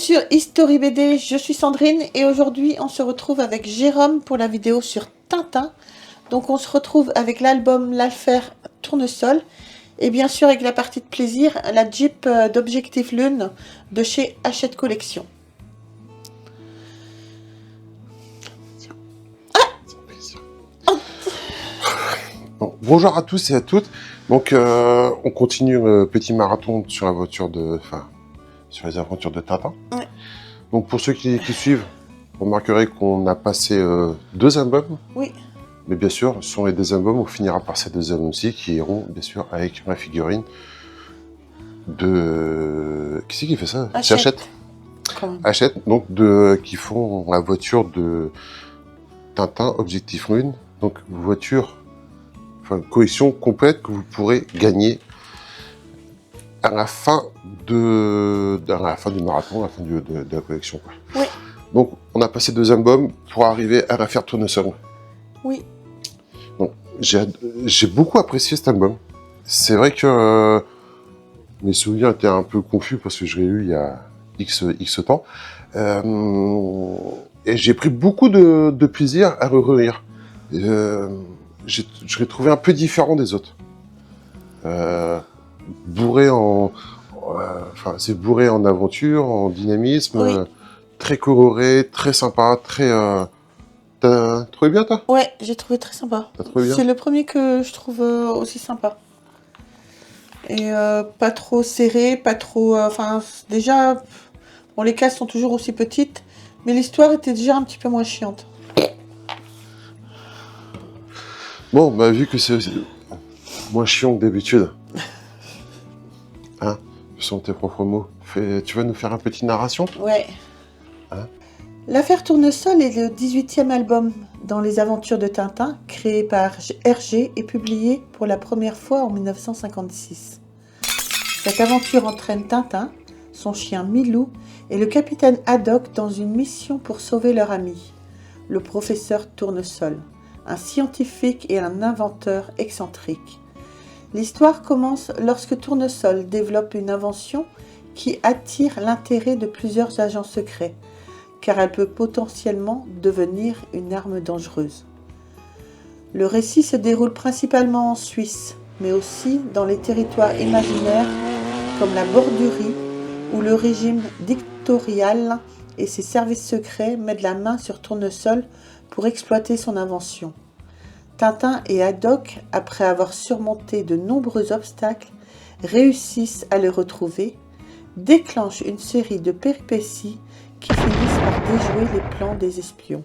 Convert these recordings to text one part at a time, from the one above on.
sur History BD, je suis Sandrine et aujourd'hui on se retrouve avec Jérôme pour la vidéo sur Tintin. Donc on se retrouve avec l'album L'Affaire Tournesol et bien sûr avec la partie de plaisir, la Jeep d'Objectif Lune de chez Hachette Collection. Bon, bonjour à tous et à toutes. Donc on continue le petit marathon sur la voiture sur les aventures de Tintin. Ouais. Donc pour ceux qui suivent, vous remarquerez qu'on a passé 2 albums. Oui. Mais bien sûr, ce sont les 2 albums, on finira par ces 2 albums-ci qui iront bien sûr avec ma figurine de... Qui c'est qui fait ça? C'est Hachette. Hachette, donc qui font la voiture de Tintin Objectif Lune. Donc voiture, collection complète que vous pourrez gagner à la fin du marathon, à la fin de la collection. Quoi. Oui. Donc on a passé 2 albums pour arriver à l'Affaire Tournesol. Oui. Donc, j'ai beaucoup apprécié cet album. C'est vrai que mes souvenirs étaient un peu confus parce que je l'ai eu il y a X temps. Et j'ai pris beaucoup de plaisir à le relire. Je l'ai trouvé un peu différent des autres. C'est bourré en aventure, en dynamisme, Oui. très coloré, très sympa, très... T'as trouvé bien, toi? Ouais, j'ai trouvé très sympa. T'as trouvé bien? C'est le premier que je trouve aussi sympa. Et pas trop serré, pas trop... déjà, bon, les cases sont toujours aussi petites, mais l'histoire était déjà un petit peu moins chiante. Bon, bah vu que c'est moins chiant que d'habitude, hein, ce sont tes propres mots. Tu vas nous faire une petite narration? Ouais. Hein? L'Affaire Tournesol est le 18e album dans les aventures de Tintin, créé par Hergé et publié pour la première fois en 1956. Cette aventure entraîne Tintin, son chien Milou et le capitaine Haddock dans une mission pour sauver leur ami, le professeur Tournesol, un scientifique et un inventeur excentrique. L'histoire commence lorsque Tournesol développe une invention qui attire l'intérêt de plusieurs agents secrets, car elle peut potentiellement devenir une arme dangereuse. Le récit se déroule principalement en Suisse, mais aussi dans les territoires imaginaires comme la Bordurie, où le régime dictatorial et ses services secrets mettent la main sur Tournesol pour exploiter son invention. Tintin et Haddock, après avoir surmonté de nombreux obstacles, réussissent à le retrouver, déclenchent une série de péripéties qui finissent par déjouer les plans des espions.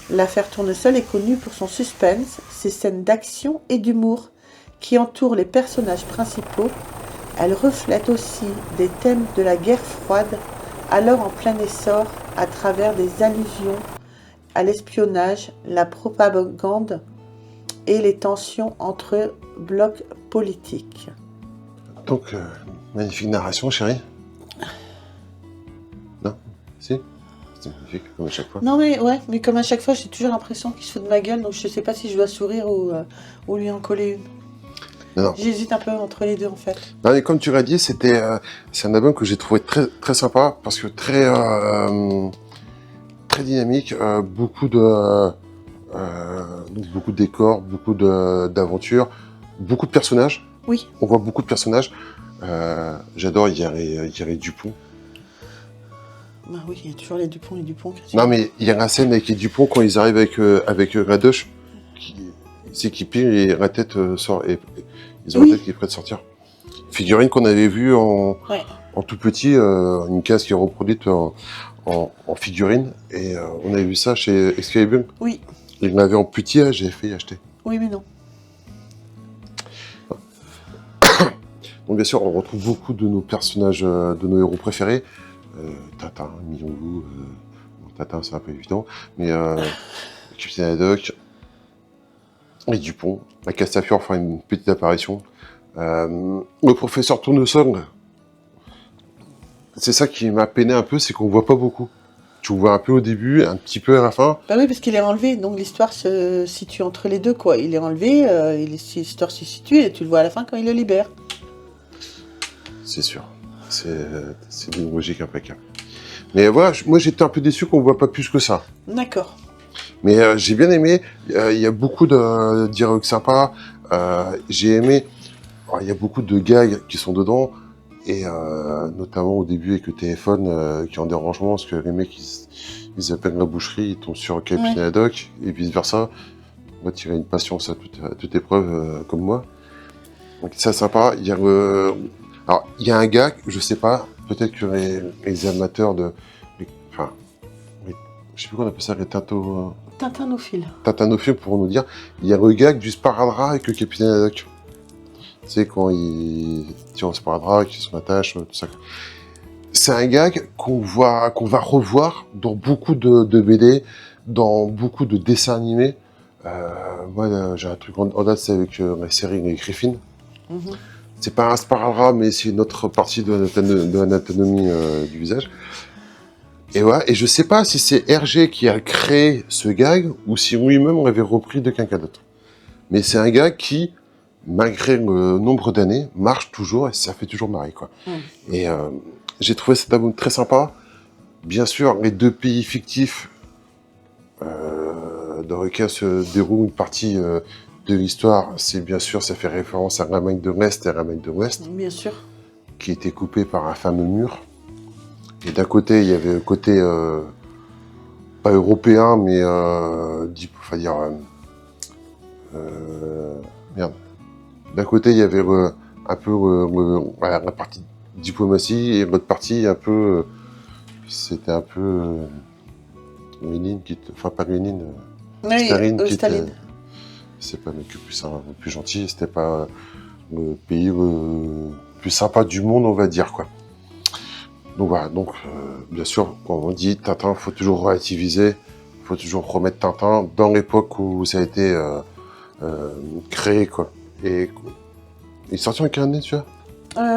L'affaire Tournesol est connue pour son suspense, ses scènes d'action et d'humour qui entourent les personnages principaux. Elle reflète aussi des thèmes de la guerre froide, alors en plein essor, à travers des allusions à l'espionnage, la propagande et les tensions entre blocs politiques. Donc, magnifique narration, chérie. Non? Si? C'est magnifique, comme à chaque fois. Non mais comme à chaque fois, j'ai toujours l'impression qu'il se fout de ma gueule, donc je sais pas si je dois sourire ou lui en coller une. Non. J'hésite un peu entre les deux en fait. Non, mais comme tu l'as dit, c'est un album que j'ai trouvé très, très sympa, parce que très dynamique, beaucoup de décors, beaucoup d'aventures, beaucoup de personnages. Oui. On voit beaucoup de personnages. J'adore Yari Dupont. Bah oui, il y a toujours les Dupont et Dupont. Non, mais il y a la scène avec les Dupont quand ils arrivent avec Radoche, qui pile et la tête sort, et ils ont la tête qui est prête de sortir. Figurine qu'on avait vue en tout petit, une case qui est reproduite en figurine, et on avait vu ça chez Excalibur. Oui. Il l'avait en petit, j'ai failli acheter. Oui, mais non. Donc bien sûr, on retrouve beaucoup de nos personnages, de nos héros préférés. Tintin, Milou, Tintin c'est un peu évident, mais Capitaine Haddock, et Dupont, la Castafiore fera une petite apparition. Le professeur Tournesol, c'est ça qui m'a peiné un peu, c'est qu'on voit pas beaucoup. Tu le vois un peu au début, un petit peu à la fin. Bah oui, parce qu'il est enlevé, donc l'histoire se situe entre les deux, quoi. Il est enlevé, l'histoire se situe, et tu le vois à la fin quand il le libère. C'est sûr. C'est une logique impeccable. Mais voilà, moi j'étais un peu déçu qu'on ne voit pas plus que ça. D'accord. Mais j'ai bien aimé, il y a beaucoup de dialogues sympas, j'ai aimé, il y a beaucoup de gags qui sont dedans, et notamment au début avec le téléphone qui est en dérangement, parce que les mecs ils appellent la boucherie, ils tombent sur Capitaine Haddock, et vice versa. Moi, tu as une patience à toute épreuve comme moi. Donc ça sympa, il y a alors il y a un gag, je sais pas, peut-être que les amateurs de... Enfin, je sais plus comment on appelle ça, les Tintinophiles. Tintinophiles pourront nous dire, il y a le gag du sparadrap avec le Capitaine Haddock. Tu sais, quand il tire au sparadrap, qu'il se attache, tout ça. C'est un gag qu'on va revoir dans beaucoup de BD, dans beaucoup de dessins animés. Moi, j'ai un truc en date, c'est avec la série Les Griffins. C'est pas un sparadrap, mais c'est une autre partie de l'anatomie du visage. Et voilà, et je sais pas si c'est Hergé qui a créé ce gag ou si lui-même on l'avait repris de quelqu'un d'autre. Mais c'est un gag qui, malgré le nombre d'années, marche toujours et ça fait toujours marrer, quoi. Et j'ai trouvé cet album très sympa. Bien sûr, les deux pays fictifs dans lesquels se déroule une partie de l'histoire, c'est bien sûr, ça fait référence à l'Allemagne de l'Est et à l'Allemagne de l'Ouest. Bien sûr. Qui était coupé par un fameux mur. Et d'un côté, il y avait le côté pas européen, mais enfin dire merde. D'un côté, il y avait un peu voilà, la partie diplomatie et l'autre partie un peu c'était un peu Lénine qui enfin pas Lénine, Staline qui était, c'est pas le mec le plus gentil, c'était pas le pays le plus sympa du monde, on va dire, quoi. Donc voilà, donc bien sûr, quand on dit Tintin, il faut toujours relativiser, il faut toujours remettre Tintin dans l'époque où ça a été créé, quoi. Et il est sorti en quelle année, tu vois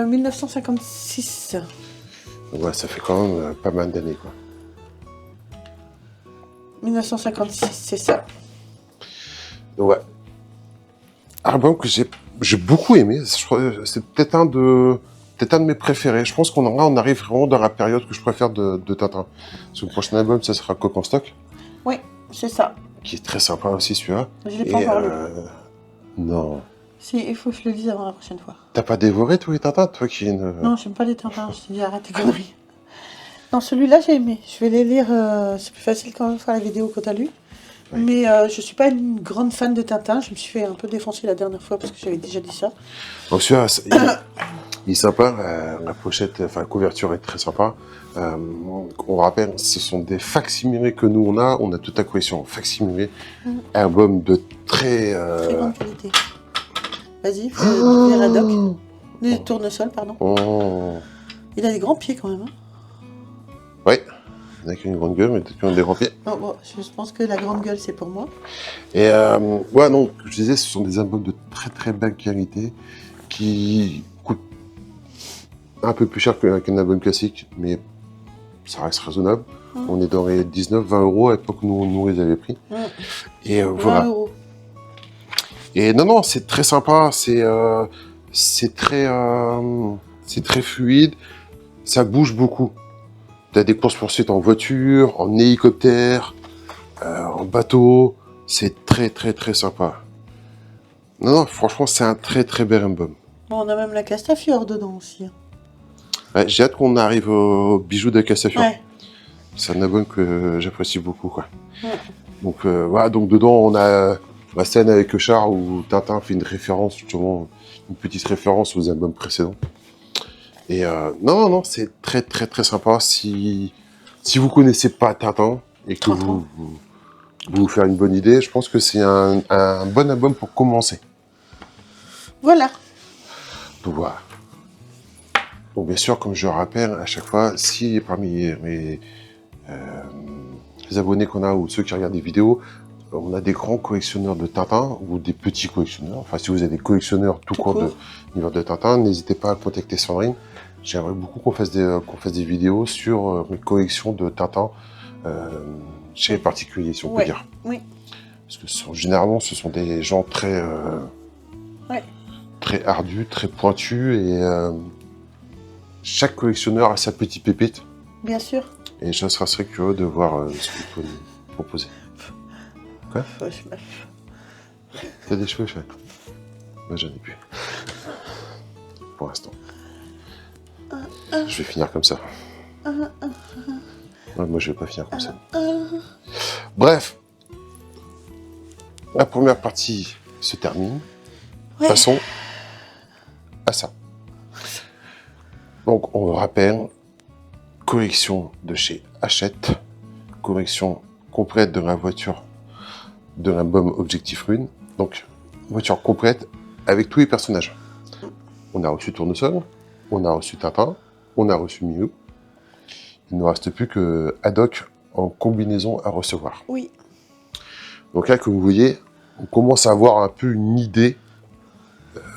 1956. Donc ouais, ça fait quand même pas mal d'années, quoi. 1956, c'est ça. Donc ouais. Album que j'ai beaucoup aimé, je crois c'est peut-être un de mes préférés. Je pense on arrive vraiment dans la période que je préfère de Tintin. Parce que le prochain album, ça sera Coq en stock. Oui, c'est ça. Qui est très sympa aussi, celui-là. Je l'ai pas encore lu. Non. Si, il faut que je le lise avant la prochaine fois. T'as pas dévoré tous les Tintins, toi qui est une... Non, j'aime pas les Tintins, je t'ai dit arrête tes conneries. Non, celui-là, j'ai aimé. Je vais les lire, c'est plus facile quand même faire la vidéo que t'as lu. Oui. Mais je suis pas une grande fan de Tintin, je me suis fait un peu défoncer la dernière fois parce que j'avais déjà dit ça. Donc celui-là, il est sympa, la pochette, enfin la couverture est très sympa. On rappelle, ce sont des facsimilés que nous on a toute la collection facsimilés, album de très grande qualité. Vas-y, faut les Haddock, les tournesols, pardon. Il a des grands pieds quand même. Oui, il n'a qu'une grande gueule, mais peut-être qu'il a des grands pieds. Oh, bon, je pense que la grande gueule, c'est pour moi. Et ouais, non, je disais, ce sont des albums de très très belle qualité qui coûtent un peu plus cher qu'un album classique, mais ça reste raisonnable. On est dans les 19-20 euros à l'époque où nous les avait pris. Et voilà. Euros. Et non, c'est très sympa, c'est très fluide, ça bouge beaucoup. T'as des courses-poursuites en voiture, en hélicoptère, en bateau, c'est très très très sympa. Non, franchement, c'est un très très bel album. Bon, on a même la Castafiore dedans aussi. Ouais, j'ai hâte qu'on arrive au bijou de Castafiore. Ouais. C'est un album que j'apprécie beaucoup, quoi. Donc voilà, donc dedans on a la scène avec Char où Tintin fait une référence, justement, une petite référence aux albums précédents. Et non, c'est très très très sympa. Si vous connaissez pas Tintin et que vous faire une bonne idée, je pense que c'est un bon album pour commencer. Voilà. Donc voilà. Donc bien sûr, comme je le rappelle à chaque fois, si parmi les abonnés qu'on a ou ceux qui regardent des vidéos, on a des grands collectionneurs de Tintin ou des petits collectionneurs. Enfin, si vous avez des collectionneurs tout court de l'univers de Tintin, n'hésitez pas à contacter Sandrine. J'aimerais beaucoup qu'on fasse des vidéos sur mes collections de Tintin chez les particuliers, si on peut dire. Oui. Parce que généralement, ce sont des gens très ardus, très pointus et chaque collectionneur a sa petite pépite. Bien sûr. Et je serais très curieux de voir ce qu'il peut nous proposer. Quoi? T'as des cheveux, chef? Moi, j'en ai plus. Pour l'instant. Je vais finir comme ça. Ouais, moi, je vais pas finir comme ça. Bref. La première partie se termine. Ouais. Passons à ça. Donc, on rappelle, collection de chez Hachette, collection complète de la voiture de l'album Objectif Rune. Donc, voiture complète avec tous les personnages. On a reçu Tournesol, on a reçu Tintin, on a reçu Miu. Il ne nous reste plus que Haddock en combinaison à recevoir. Oui. Donc là, comme vous voyez, on commence à avoir un peu une idée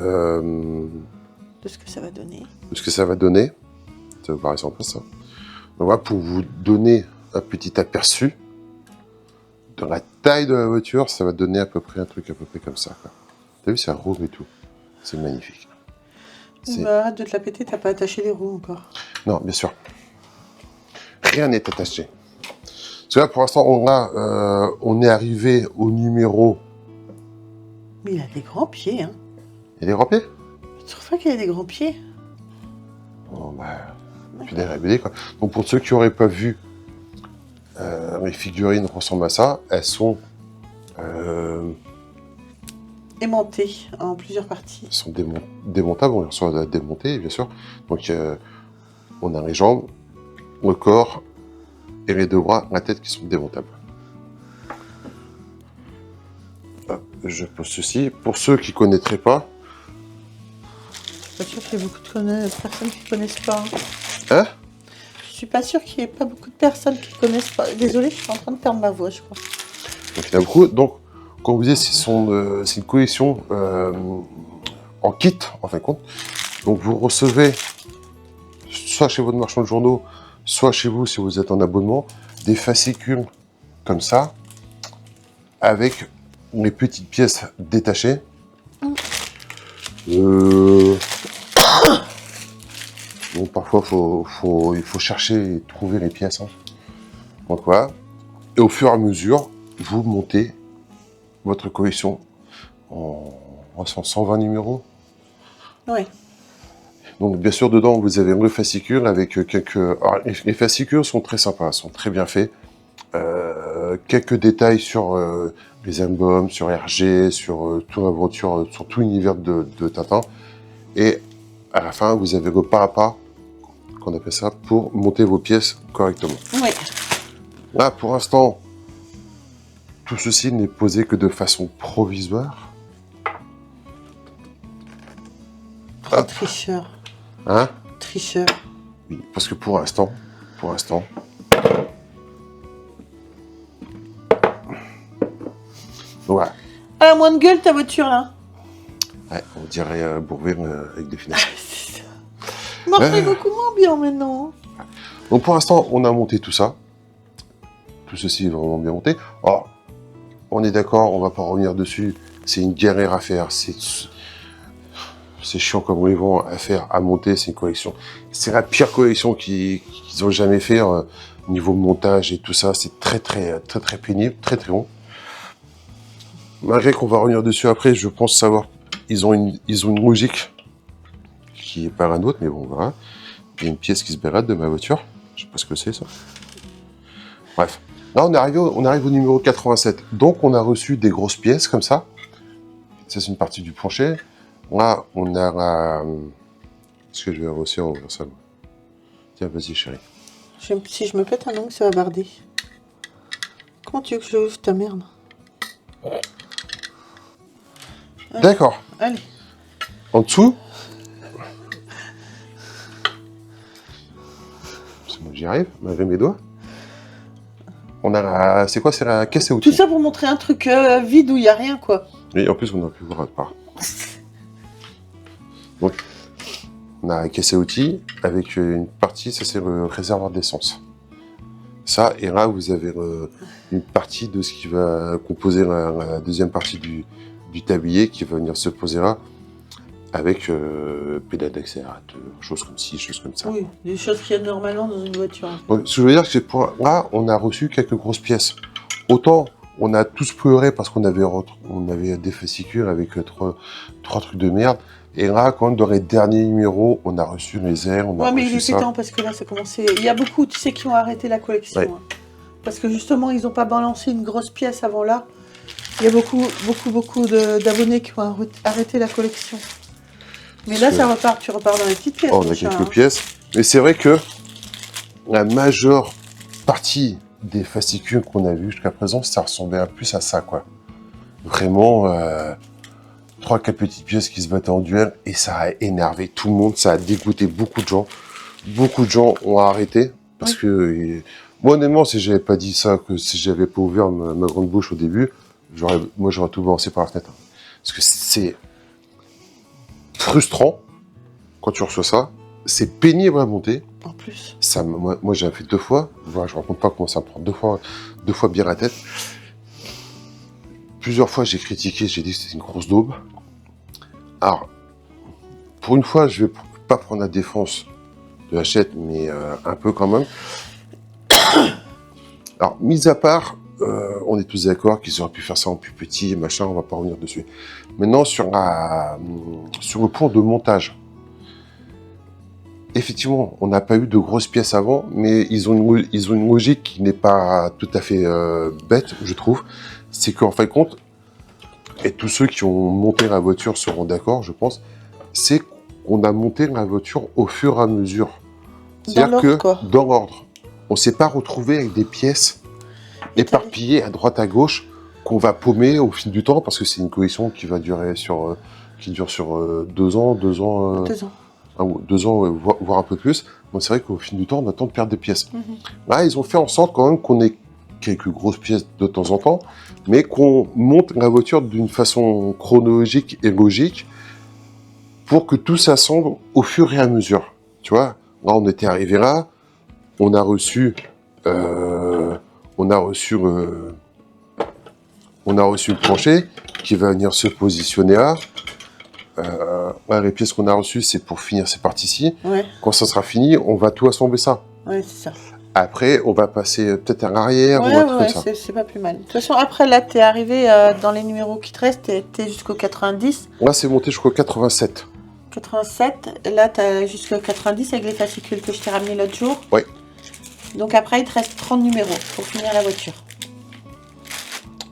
de ce que ça va donner. De ce que ça va donner. Ça vous paraît sympa, ça. Donc voilà, pour vous donner un petit aperçu de la taille de la voiture, ça va donner à peu près un truc à peu près comme ça. T'as vu, c'est un rose et tout. C'est magnifique. Bah, arrête de te la péter, t'as pas attaché les roues encore. Non, bien sûr. Rien n'est attaché. Parce que là, pour l'instant, on est arrivé au numéro... Mais il a des grands pieds, hein. Il y a des grands pieds? Tu trouves pas qu'il a des grands pieds? Bon, bah... Puis des RBD, quoi. Donc, pour ceux qui n'auraient pas vu, les figurines ressemblent à ça. Elles sont... aimantées en plusieurs parties. Elles sont démontables, on les reçoit à démonter, bien sûr. Donc, on a les jambes, le corps et les deux bras, la tête qui sont démontables. Hop, je pose ceci. Pour ceux qui ne connaîtraient pas... Je suis pas sûr qu'il y ait beaucoup de personnes qui ne connaissent pas. Hein? Je suis pas sûr qu'il y ait pas beaucoup de personnes qui connaissent pas. Désolée, je suis en train de perdre ma voix, je crois. Donc, il y en a beaucoup. Donc, comme vous disiez, c'est une collection en kit, en fin de compte. Donc, vous recevez, soit chez votre marchand de journaux, soit chez vous, si vous êtes en abonnement, des fascicules comme ça, avec les petites pièces détachées. Donc, parfois, il faut chercher et trouver les pièces. Hein. Donc, voilà. Et au fur et à mesure, vous montez votre collection en 120 numéros. Oui. Donc, bien sûr, dedans, vous avez le fascicule avec quelques... Alors, les fascicules sont très sympas, sont très bien faits. Quelques détails sur les albums, sur RG, sur toute l'aventure, sur tout l'univers de Tintin. Et à la fin, vous avez le pas à pas, qu'on appelle ça, pour monter vos pièces correctement. Oui. Là, pour l'instant, tout ceci n'est posé que de façon provisoire. Oh, tricheur. Hein? Tricheur. Oui, parce que pour l'instant... Voilà. Elle a moins de gueule, ta voiture, là. Ouais, on dirait Bourville avec des finesses. C'est ça. Marche beaucoup moins bien, maintenant. Donc pour l'instant, on a monté tout ça. Tout ceci est vraiment bien monté. Alors, on est d'accord, on va pas revenir dessus. C'est une galère à faire. C'est chiant comme ils vont à faire, à monter. C'est une collection. C'est la pire collection qu'ils ont jamais fait. Niveau montage et tout ça, c'est très pénible, très long. Malgré qu'on va revenir dessus après, je pense savoir, ils ont une logique qui est pas la nôtre, mais bon, voilà. Il y a une pièce qui se bérade de ma voiture. Je sais pas ce que c'est, ça. Bref. Là, on arrive au numéro 87. Donc, on a reçu des grosses pièces, comme ça. Ça, c'est une partie du plancher. Là, on a la... Est-ce que je vais réussir à ouvrir ça, moi? Tiens, vas-y, chérie. Si je me pète un ongle, ça va barder. Comment tu veux que je ouvre ta merde? D'accord. Allez. En dessous. C'est bon, j'y arrive, malgré mes doigts. On a la... C'est quoi? C'est la caisse à outils. Tout ça pour montrer un truc vide où il n'y a rien, quoi. Oui, en plus, on a pu voir à part. Donc, on a la caisse à outils avec une partie, ça c'est le réservoir d'essence. Ça, et là, vous avez une partie de ce qui va composer la deuxième partie du tablier qui va venir se poser là, avec pédale d'accélérateur, choses comme ci, choses comme ça. Oui, des choses qu'il y a normalement dans une voiture. Donc, ce que je veux dire, c'est que là, on a reçu quelques grosses pièces. Autant, on a tous pleuré parce qu'on avait des fascicules avec trois trucs de merde. Et là, quand dans les derniers numéros, on a reçu les airs, on a reçu mais il était ça. temps parce que là, ça commençait. Il y a beaucoup, tu sais, qui ont arrêté la collection. Ouais. Hein. Parce que justement, ils n'ont pas balancé une grosse pièce avant là. Il y a beaucoup d'abonnés qui ont arrêté la collection. Mais là, ça repart. Tu repars dans les petites pièces. Oh, on a quelques pièces. Mais c'est vrai que la majeure partie des fascicules qu'on a vus jusqu'à présent, ça ressemblait un plus à ça, quoi. Vraiment, 3-4 petites pièces qui se battaient en duel, et ça a énervé tout le monde, ça a dégoûté beaucoup de gens. Beaucoup de gens ont arrêté, parce que, moi honnêtement, si j'avais pas dit ça, que si j'avais pas ouvert ma grande bouche au début, j'aurais tout balancé par la fenêtre. Parce que c'est frustrant, quand tu reçois ça, c'est pénible à monter. En plus. Ça, moi j'ai fait 2 fois, voilà, je ne raconte pas comment ça me prend 2 fois bien la tête. Plusieurs fois j'ai critiqué, j'ai dit que c'était une grosse daube. Alors, pour une fois, je vais pas prendre la défense de Hachette, mais un peu quand même. Alors, mis à part, on est tous d'accord qu'ils auraient pu faire ça en plus petit, machin, on va pas revenir dessus. Maintenant, sur le point de montage, effectivement, on n'a pas eu de grosses pièces avant, mais ils ont une logique qui n'est pas tout à fait bête, je trouve. C'est qu'en fin de compte, et tous ceux qui ont monté la voiture seront d'accord, je pense, c'est qu'on a monté la voiture au fur et à mesure. C'est-à-dire que dans l'ordre, on ne s'est pas retrouvé avec des pièces éparpillées à droite à gauche qu'on va paumer au fil du temps, parce que c'est une collection qui va durer sur 2 ans, 2 ans. 2 ans, voire un peu plus. Donc c'est vrai qu'au fil du temps, on attend de perdre des pièces. Là, ils ont fait en sorte quand même qu'on ait quelques grosses pièces de temps en temps, mais qu'on monte la voiture d'une façon chronologique et logique pour que tout s'assemble au fur et à mesure. Tu vois, là, on était arrivé là, on a reçu le plancher qui va venir se positionner là. Les pièces qu'on a reçues, c'est pour finir ces parties-ci. Ouais. Quand ça sera fini, on va tout assembler ça. Ouais, c'est ça. Après, on va passer peut-être à l'arrière ou un truc comme ça. C'est pas plus mal. De toute façon, après, là, t'es arrivé dans les numéros qui te restent, t'es jusqu'au 90. Là, c'est monté jusqu'au 87. 87. Là, t'as jusqu'au 90 avec les fascicules que je t'ai ramené l'autre jour. Oui. Donc après, il te reste 30 numéros pour finir la voiture.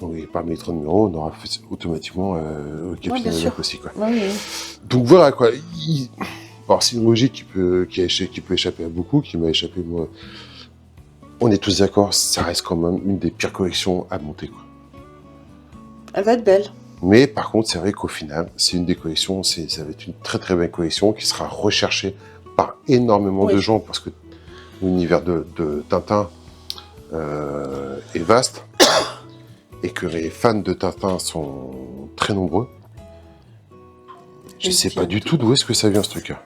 Oui, parmi les 30 numéros, on aura fait automatiquement Capitaine Haddock aussi, quoi. Oui. Donc voilà, quoi. Alors, c'est une logique qui peut échapper à beaucoup, qui m'a échappé, moi. On est tous d'accord, ça reste quand même une des pires collections à monter, quoi. Elle va être belle. Mais par contre, c'est vrai qu'au final, c'est une des collections, ça va être une très très belle collection qui sera recherchée par énormément de gens, parce que l'univers de Tintin est vaste. Et que les fans de Tintin sont très nombreux. Je sais pas du tout d'où est-ce que ça vient, ce truc-là.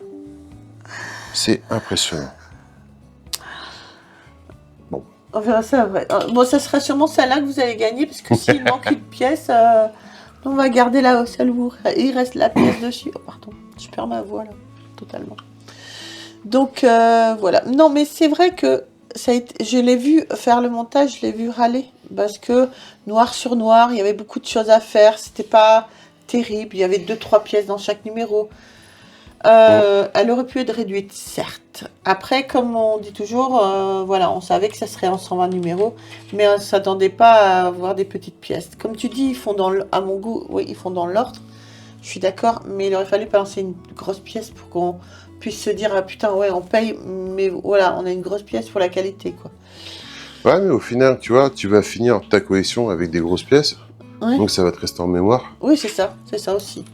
C'est impressionnant. Bon. On verra ça après. Bon, ça sera sûrement celle-là que vous allez gagner, parce que s'il manque une pièce, on va garder là celle où il reste la pièce dessus. Oh, pardon, je perds ma voix là, totalement. Donc, voilà. Non, mais c'est vrai que je l'ai vu faire le montage, je l'ai vu râler. Parce que noir sur noir, il y avait beaucoup de choses à faire, c'était pas terrible, il y avait 2-3 pièces dans chaque numéro. Elle aurait pu être réduite, certes. Après, comme on dit toujours, voilà, on savait que ça serait en 120 numéros, mais on ne s'attendait pas à avoir des petites pièces. Comme tu dis, ils font à mon goût, oui, ils font dans l'ordre, je suis d'accord, mais il aurait fallu balancer une grosse pièce pour qu'on puisse se dire, ah putain, ouais, on paye, mais voilà, on a une grosse pièce pour la qualité, quoi. Ouais, mais au final, tu vois, tu vas finir ta collection avec des grosses pièces, donc ça va te rester en mémoire. Oui, c'est ça aussi.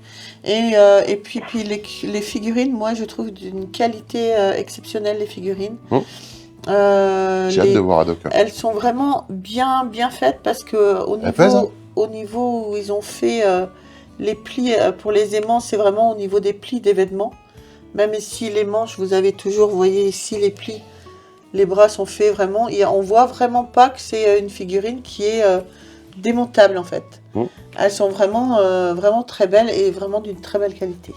Et puis les figurines, moi, je trouve d'une qualité exceptionnelle, les figurines. J'ai hâte de voir Haddock. Elles sont vraiment bien faites, parce que au niveau où ils ont fait les plis pour les aimants, c'est vraiment au niveau des plis des vêtements. Même si les manches, vous avez toujours, vous voyez ici les plis. Les bras sont faits vraiment, on voit vraiment pas que c'est une figurine qui est démontable en fait. Elles sont vraiment très belles et vraiment d'une très belle qualité.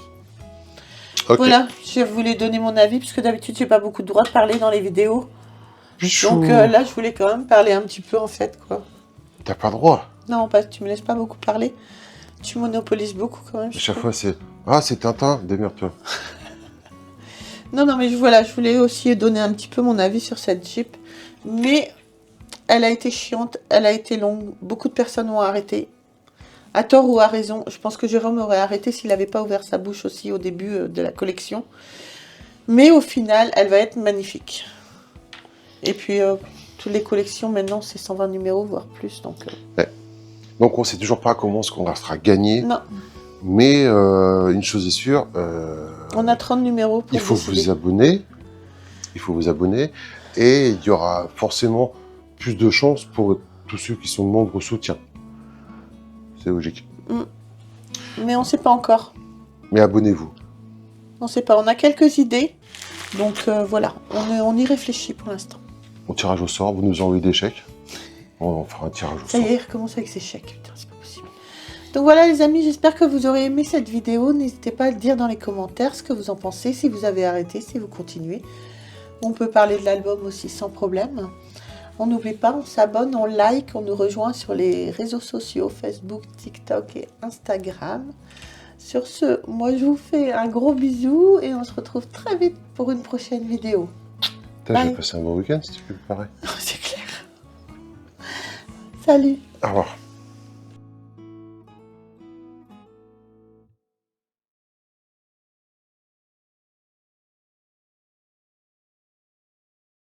Ok. Voilà, je voulais donner mon avis, puisque d'habitude, j'ai pas beaucoup de droit de parler dans les vidéos. Pichou. Donc là, je voulais quand même parler un petit peu, en fait, quoi. T'as pas le droit. Non, parce que tu me laisses pas beaucoup parler. Tu monopolises beaucoup, quand même. À chaque fois, c'est... Ah, c'est Tintin, démerde-toi. Non, non, mais voilà, je voulais aussi donner un petit peu mon avis sur cette Jeep. Mais elle a été chiante, elle a été longue. Beaucoup de personnes ont arrêté. À tort ou à raison. Je pense que Jérôme aurait arrêté s'il n'avait pas ouvert sa bouche aussi au début de la collection. Mais au final, elle va être magnifique. Et puis, toutes les collections, maintenant, c'est 120 numéros, voire plus. Donc, Ouais. Donc on sait toujours pas comment ce qu'on sera gagné. non. Mais une chose est sûre, On a 30 numéros pour il faut décider. vous abonner. Il faut vous abonner. Et il y aura forcément plus de chances pour tous ceux qui sont membres soutien. C'est logique. Mais on ne sait pas encore. Mais abonnez-vous. On ne sait pas. On a quelques idées. Donc voilà, on y réfléchit pour l'instant. Au tirage au sort, vous nous envoyez des chèques. On fera un tirage au Ça sort. y est, il recommence avec ses chèques. Putain, c'est pas possible. Donc voilà les amis, j'espère que vous aurez aimé cette vidéo. N'hésitez pas à le dire dans les commentaires ce que vous en pensez, si vous avez arrêté, si vous continuez. On peut parler de l'album aussi sans problème. On n'oublie pas, on s'abonne, on like, on nous rejoint sur les réseaux sociaux, Facebook, TikTok et Instagram. Sur ce, moi je vous fais un gros bisou et on se retrouve très vite pour une prochaine vidéo. J'ai passé un bon week-end si tu peux me paraître. C'est clair. Salut. Au revoir.